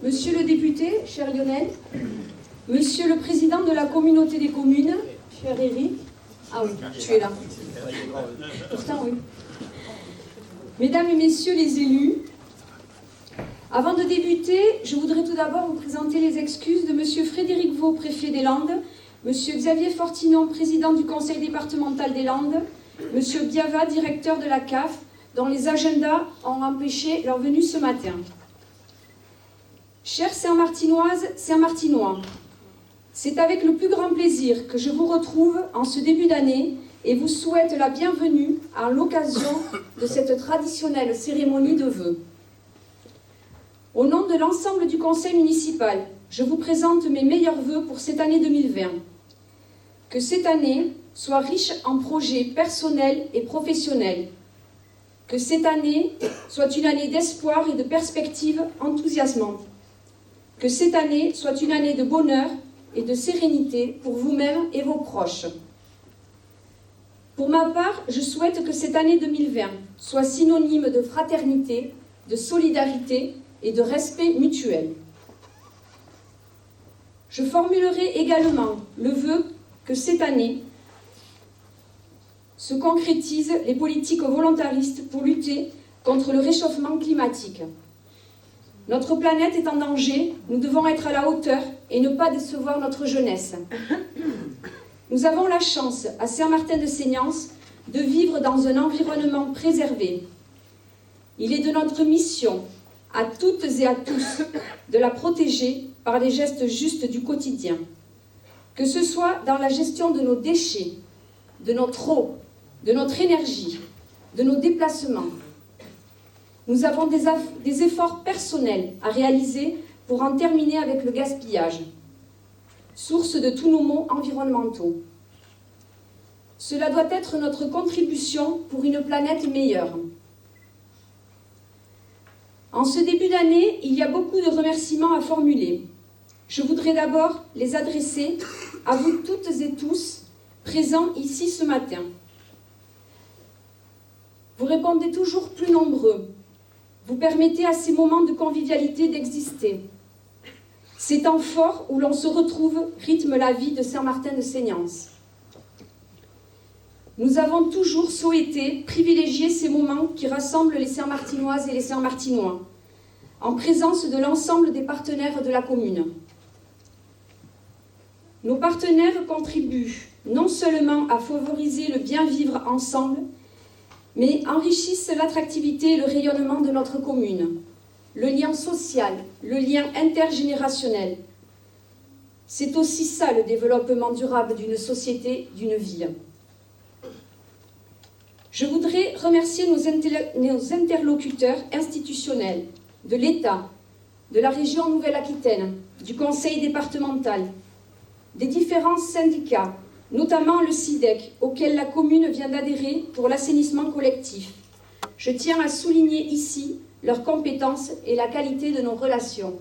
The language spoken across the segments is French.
Monsieur le député, cher Lionel, Monsieur le président de la communauté des communes, cher Eric, ah oui, tu es là. Pourtant, oui. Mesdames et messieurs les élus, avant de débuter, je voudrais tout d'abord vous présenter les excuses de Monsieur Frédéric Vaux, préfet des Landes, Monsieur Xavier Fortinon, président du conseil départemental des Landes, Monsieur Biava, directeur de la CAF, dont les agendas ont empêché leur venue ce matin. Chères Saint-Martinoises, Saint-Martinois, c'est avec le plus grand plaisir que je vous retrouve en ce début d'année et vous souhaite la bienvenue à l'occasion de cette traditionnelle cérémonie de vœux. Au nom de l'ensemble du conseil municipal, je vous présente mes meilleurs vœux pour cette année 2020. Que cette année soit riche en projets personnels et professionnels. Que cette année soit une année d'espoir et de perspectives enthousiasmantes. Que cette année soit une année de bonheur et de sérénité pour vous-même et vos proches. Pour ma part, je souhaite que cette année 2020 soit synonyme de fraternité, de solidarité et de respect mutuel. Je formulerai également le vœu que cette année se concrétisent les politiques volontaristes pour lutter contre le réchauffement climatique. Notre planète est en danger, nous devons être à la hauteur et ne pas décevoir notre jeunesse. Nous avons la chance, à Saint-Martin-de-Seignances, de vivre dans un environnement préservé. Il est de notre mission, à toutes et à tous, de la protéger par les gestes justes du quotidien. Que ce soit dans la gestion de nos déchets, de notre eau, de notre énergie, de nos déplacements. Nous avons des efforts personnels à réaliser pour en terminer avec le gaspillage, source de tous nos maux environnementaux. Cela doit être notre contribution pour une planète meilleure. En ce début d'année, il y a beaucoup de remerciements à formuler. Je voudrais d'abord les adresser à vous toutes et tous présents ici ce matin. Vous répondez toujours plus nombreux. Vous permettez à ces moments de convivialité d'exister. Ces temps forts où l'on se retrouve rythment la vie de Saint-Martin-de-Seignances. Nous avons toujours souhaité privilégier ces moments qui rassemblent les Saint-Martinoises et les Saint-Martinois, en présence de l'ensemble des partenaires de la commune. Nos partenaires contribuent non seulement à favoriser le bien-vivre ensemble, mais enrichissent l'attractivité et le rayonnement de notre commune, le lien social, le lien intergénérationnel. C'est aussi ça le développement durable d'une société, d'une ville. Je voudrais remercier nos interlocuteurs institutionnels, de l'État, de la région Nouvelle-Aquitaine, du conseil départemental, des différents syndicats, notamment le SIDEC, auquel la commune vient d'adhérer pour l'assainissement collectif. Je tiens à souligner ici leurs compétences et la qualité de nos relations.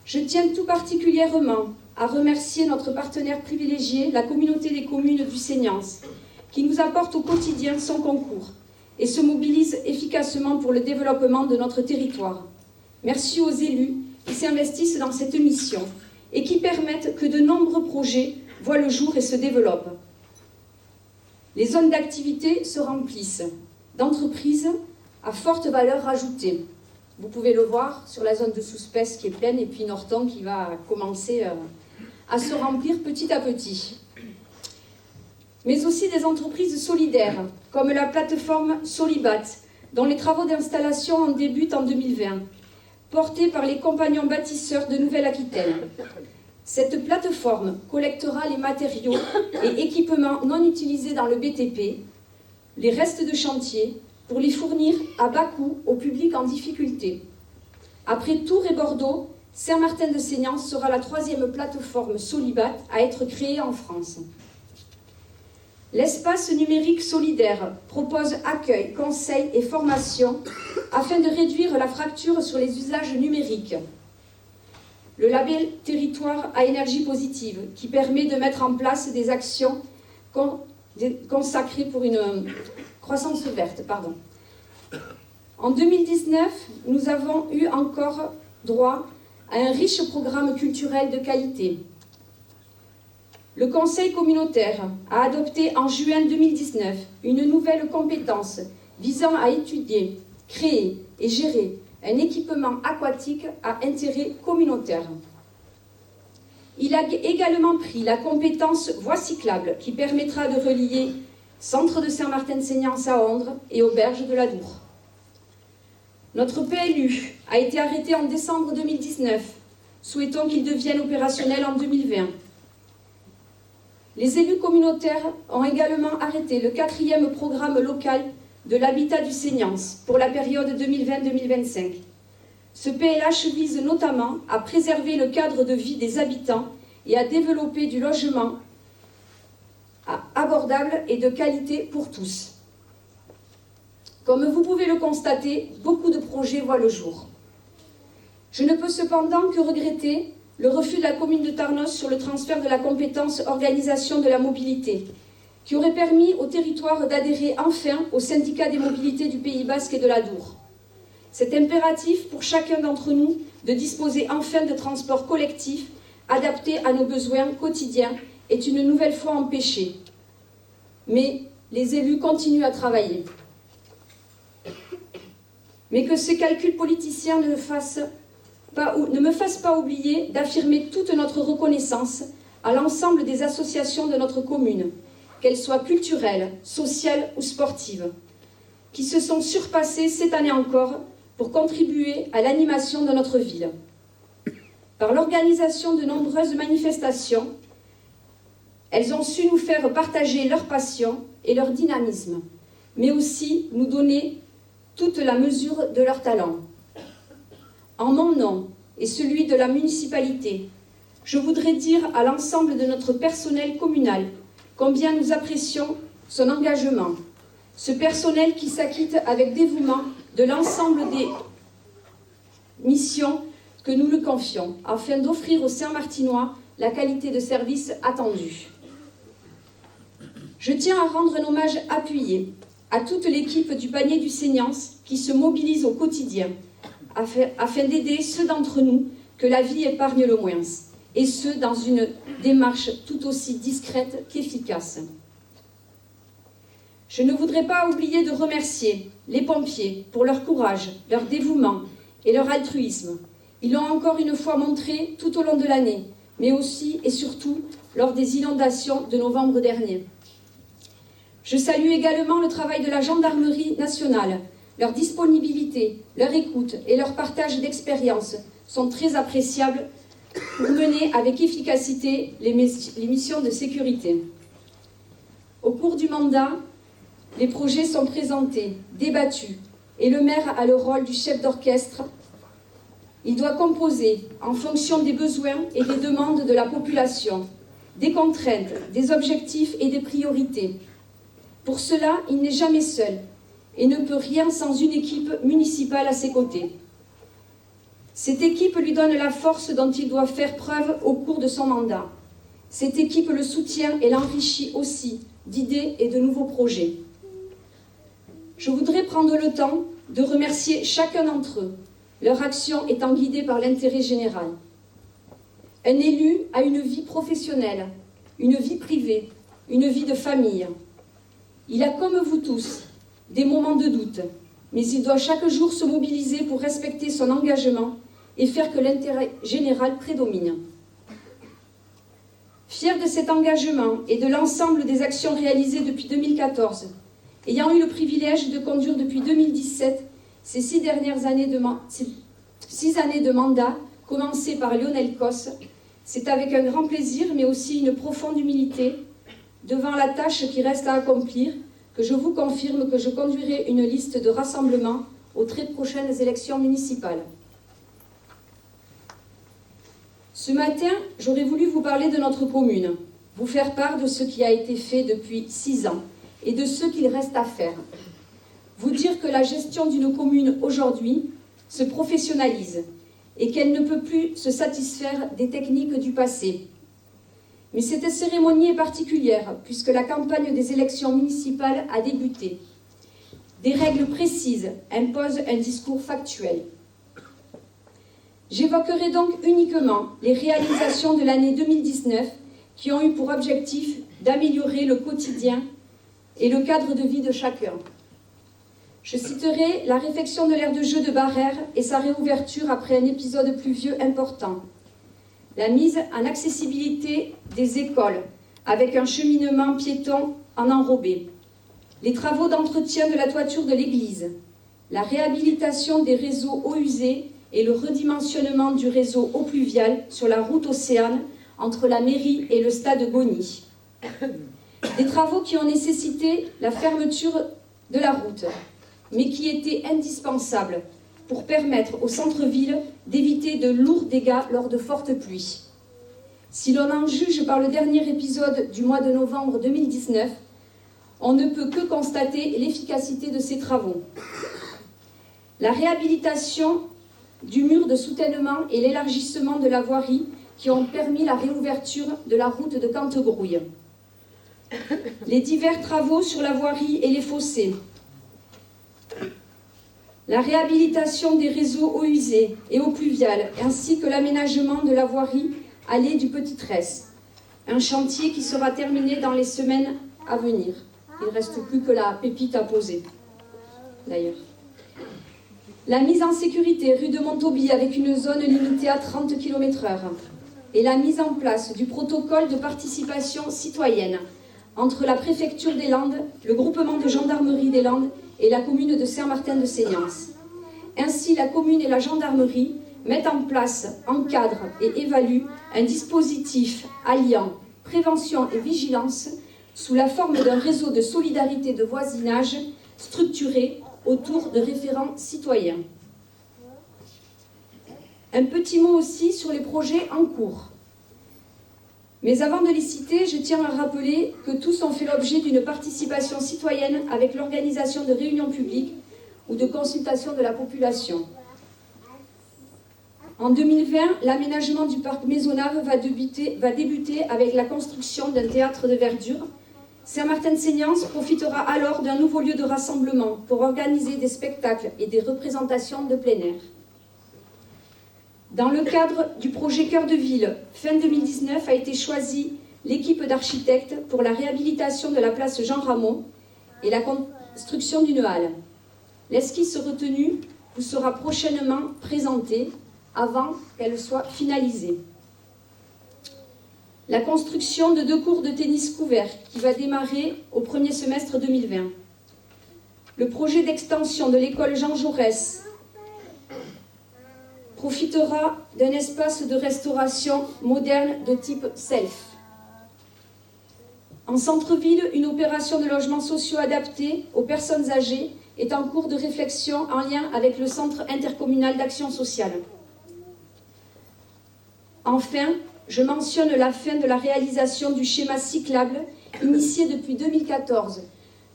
Je tiens tout particulièrement à remercier notre partenaire privilégié, la communauté des communes du Seignances, qui nous apporte au quotidien son concours et se mobilise efficacement pour le développement de notre territoire. Merci aux élus qui s'investissent dans cette mission et qui permettent que de nombreux projets voient le jour et se développent. Les zones d'activité se remplissent d'entreprises à forte valeur ajoutée. Vous pouvez le voir sur la zone de Souspès qui est pleine et puis Norton qui va commencer à se remplir petit à petit. Mais aussi des entreprises solidaires comme la plateforme Solibat, dont les travaux d'installation en débutent en 2020, portée par les compagnons bâtisseurs de Nouvelle-Aquitaine. Cette plateforme collectera les matériaux et équipements non utilisés dans le BTP, les restes de chantier, pour les fournir à bas coût au public en difficulté. Après Tours et Bordeaux, Saint-Martin-de-Seignances sera la 3e plateforme Solibat à être créée en France. L'espace numérique solidaire propose accueil, conseil et formation afin de réduire la fracture sur les usages numériques. Le label Territoire à énergie positive qui permet de mettre en place des actions consacrées pour une croissance verte. En 2019, nous avons eu encore droit à un riche programme culturel de qualité. Le Conseil communautaire a adopté en juin 2019 une nouvelle compétence visant à étudier, créer et gérer un équipement aquatique à intérêt communautaire. Il a également pris la compétence voie cyclable qui permettra de relier Centre de Saint-Martin-de-Seignance à Ondres et Auberge de l'Adour. Notre PLU a été arrêté en décembre 2019. Souhaitons qu'il devienne opérationnel en 2020. Les élus communautaires ont également arrêté le 4e programme local de l'habitat du Seignance pour la période 2020-2025. Ce PLH vise notamment à préserver le cadre de vie des habitants et à développer du logement abordable et de qualité pour tous. Comme vous pouvez le constater, beaucoup de projets voient le jour. Je ne peux cependant que regretter le refus de la commune de Tarnos sur le transfert de la compétence organisation de la mobilité, qui aurait permis au territoire d'adhérer enfin au syndicat des mobilités du Pays Basque et de l'Adour. C'est impératif pour chacun d'entre nous de disposer enfin de transports collectifs adaptés à nos besoins quotidiens est une nouvelle fois empêché. Mais les élus continuent à travailler. Mais que ces calculs politiciens ne me fassent pas oublier d'affirmer toute notre reconnaissance à l'ensemble des associations de notre commune, qu'elles soient culturelles, sociales ou sportives, qui se sont surpassées cette année encore pour contribuer à l'animation de notre ville. Par l'organisation de nombreuses manifestations, elles ont su nous faire partager leur passion et leur dynamisme, mais aussi nous donner toute la mesure de leur talent. En mon nom et celui de la municipalité, je voudrais dire à l'ensemble de notre personnel communal combien nous apprécions son engagement, ce personnel qui s'acquitte avec dévouement de l'ensemble des missions que nous lui confions, afin d'offrir aux Saint-Martinois la qualité de service attendue. Je tiens à rendre un hommage appuyé à toute l'équipe du panier du Seignance qui se mobilise au quotidien afin d'aider ceux d'entre nous que la vie épargne le moins, et ce, dans une démarche tout aussi discrète qu'efficace. Je ne voudrais pas oublier de remercier les pompiers pour leur courage, leur dévouement et leur altruisme. Ils l'ont encore une fois montré tout au long de l'année, mais aussi et surtout lors des inondations de novembre dernier. Je salue également le travail de la gendarmerie nationale. Leur disponibilité, leur écoute et leur partage d'expérience sont très appréciables pour mener avec efficacité les missions de sécurité. Au cours du mandat, les projets sont présentés, débattus, et le maire a le rôle du chef d'orchestre. Il doit composer en fonction des besoins et des demandes de la population, des contraintes, des objectifs et des priorités. Pour cela, il n'est jamais seul et ne peut rien sans une équipe municipale à ses côtés. Cette équipe lui donne la force dont il doit faire preuve au cours de son mandat. Cette équipe le soutient et l'enrichit aussi d'idées et de nouveaux projets. Je voudrais prendre le temps de remercier chacun d'entre eux, leur action étant guidée par l'intérêt général. Un élu a une vie professionnelle, une vie privée, une vie de famille. Il a, comme vous tous, des moments de doute, mais il doit chaque jour se mobiliser pour respecter son engagement et faire que l'intérêt général prédomine. Fier de cet engagement et de l'ensemble des actions réalisées depuis 2014, ayant eu le privilège de conduire depuis 2017 ces 6 années de mandat, commencées par Lionel Cos, c'est avec un grand plaisir, mais aussi une profonde humilité, devant la tâche qui reste à accomplir, que je vous confirme que je conduirai une liste de rassemblement aux très prochaines élections municipales. Ce matin, j'aurais voulu vous parler de notre commune, vous faire part de ce qui a été fait depuis 6 ans et de ce qu'il reste à faire. Vous dire que la gestion d'une commune aujourd'hui se professionnalise et qu'elle ne peut plus se satisfaire des techniques du passé. Mais cette cérémonie est particulière puisque la campagne des élections municipales a débuté. Des règles précises imposent un discours factuel. J'évoquerai donc uniquement les réalisations de l'année 2019 qui ont eu pour objectif d'améliorer le quotidien et le cadre de vie de chacun. Je citerai la réfection de l'aire de jeu de Barrère et sa réouverture après un épisode pluvieux important. La mise en accessibilité des écoles avec un cheminement piéton en enrobé. Les travaux d'entretien de la toiture de l'église. La réhabilitation des réseaux eaux usées et le redimensionnement du réseau eau pluviale sur la route Océane entre la mairie et le stade Gony. Des travaux qui ont nécessité la fermeture de la route, mais qui étaient indispensables pour permettre au centre-ville d'éviter de lourds dégâts lors de fortes pluies. Si l'on en juge par le dernier épisode du mois de novembre 2019, on ne peut que constater l'efficacité de ces travaux. La réhabilitation du mur de soutènement et l'élargissement de la voirie qui ont permis la réouverture de la route de Cantegrouille. Les divers travaux sur la voirie et les fossés. La réhabilitation des réseaux eaux usées et eaux pluviales, ainsi que l'aménagement de la voirie allée du Petit Tresse. Un chantier qui sera terminé dans les semaines à venir. Il ne reste plus que la pépite à poser, d'ailleurs. La mise en sécurité rue de Montauby avec une zone limitée à 30 km/h et la mise en place du protocole de participation citoyenne entre la préfecture des Landes, le groupement de gendarmerie des Landes et la commune de Saint-Martin-de-Seignances. Ainsi, la commune et la gendarmerie mettent en place, encadrent et évaluent un dispositif alliant prévention et vigilance sous la forme d'un réseau de solidarité de voisinage structuré autour de référents citoyens. Un petit mot aussi sur les projets en cours. Mais avant de les citer, je tiens à rappeler que tous ont fait l'objet d'une participation citoyenne avec l'organisation de réunions publiques ou de consultations de la population. En 2020, l'aménagement du parc Maisonnave va débuter avec la construction d'un théâtre de verdure. Saint-Martin-de-Seignances profitera alors d'un nouveau lieu de rassemblement pour organiser des spectacles et des représentations de plein air. Dans le cadre du projet Cœur de Ville, fin 2019 a été choisie l'équipe d'architectes pour la réhabilitation de la place Jean Ramon et la construction d'une halle. L'esquisse retenue vous sera prochainement présentée avant qu'elle soit finalisée. La construction de 2 cours de tennis couverts qui va démarrer au premier semestre 2020. Le projet d'extension de l'école Jean Jaurès profitera d'un espace de restauration moderne de type self. En centre-ville, une opération de logements sociaux adaptés aux personnes âgées est en cours de réflexion en lien avec le Centre intercommunal d'action sociale. Enfin, je mentionne la fin de la réalisation du schéma cyclable initié depuis 2014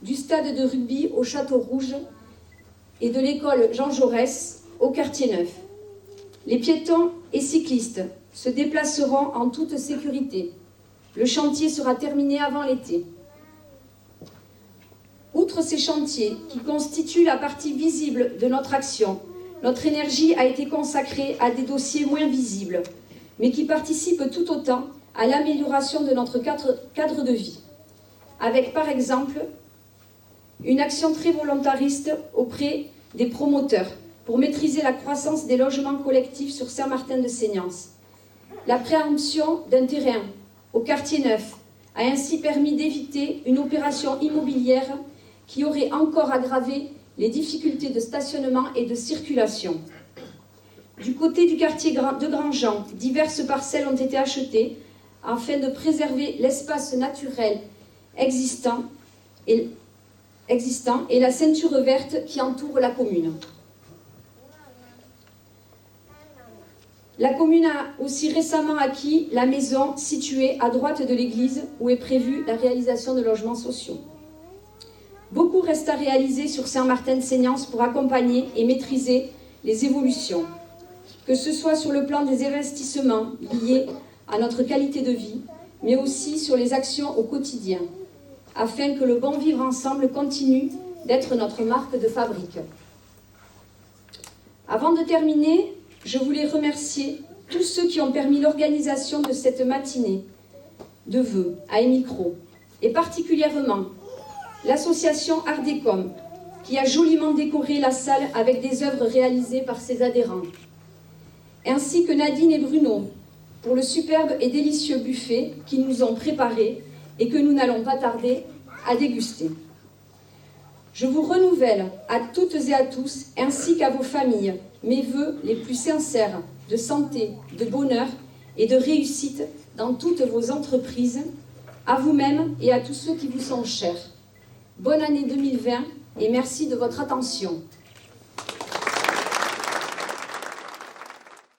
du stade de rugby au Château Rouge et de l'école Jean Jaurès au Quartier Neuf. Les piétons et cyclistes se déplaceront en toute sécurité. Le chantier sera terminé avant l'été. Outre ces chantiers qui constituent la partie visible de notre action, notre énergie a été consacrée à des dossiers moins visibles, mais qui participent tout autant à l'amélioration de notre cadre de vie. Avec, par exemple, une action très volontariste auprès des promoteurs pour maîtriser la croissance des logements collectifs sur Saint-Martin-de-Seignances. La préemption d'un terrain au Quartier Neuf a ainsi permis d'éviter une opération immobilière qui aurait encore aggravé les difficultés de stationnement et de circulation. Du côté du quartier de Grandjean, diverses parcelles ont été achetées afin de préserver l'espace naturel existant et la ceinture verte qui entoure la commune. La commune a aussi récemment acquis la maison située à droite de l'église où est prévue la réalisation de logements sociaux. Beaucoup reste à réaliser sur Saint-Martin-de-Seignances pour accompagner et maîtriser les évolutions, que ce soit sur le plan des investissements liés à notre qualité de vie, mais aussi sur les actions au quotidien, afin que le bon vivre ensemble continue d'être notre marque de fabrique. Avant de terminer, je voulais remercier tous ceux qui ont permis l'organisation de cette matinée de vœux à Émicro, et particulièrement l'association Ardécom, qui a joliment décoré la salle avec des œuvres réalisées par ses adhérents, ainsi que Nadine et Bruno pour le superbe et délicieux buffet qu'ils nous ont préparé et que nous n'allons pas tarder à déguster. Je vous renouvelle à toutes et à tous, ainsi qu'à vos familles, mes vœux les plus sincères de santé, de bonheur et de réussite dans toutes vos entreprises, à vous-même et à tous ceux qui vous sont chers. Bonne année 2020 et merci de votre attention.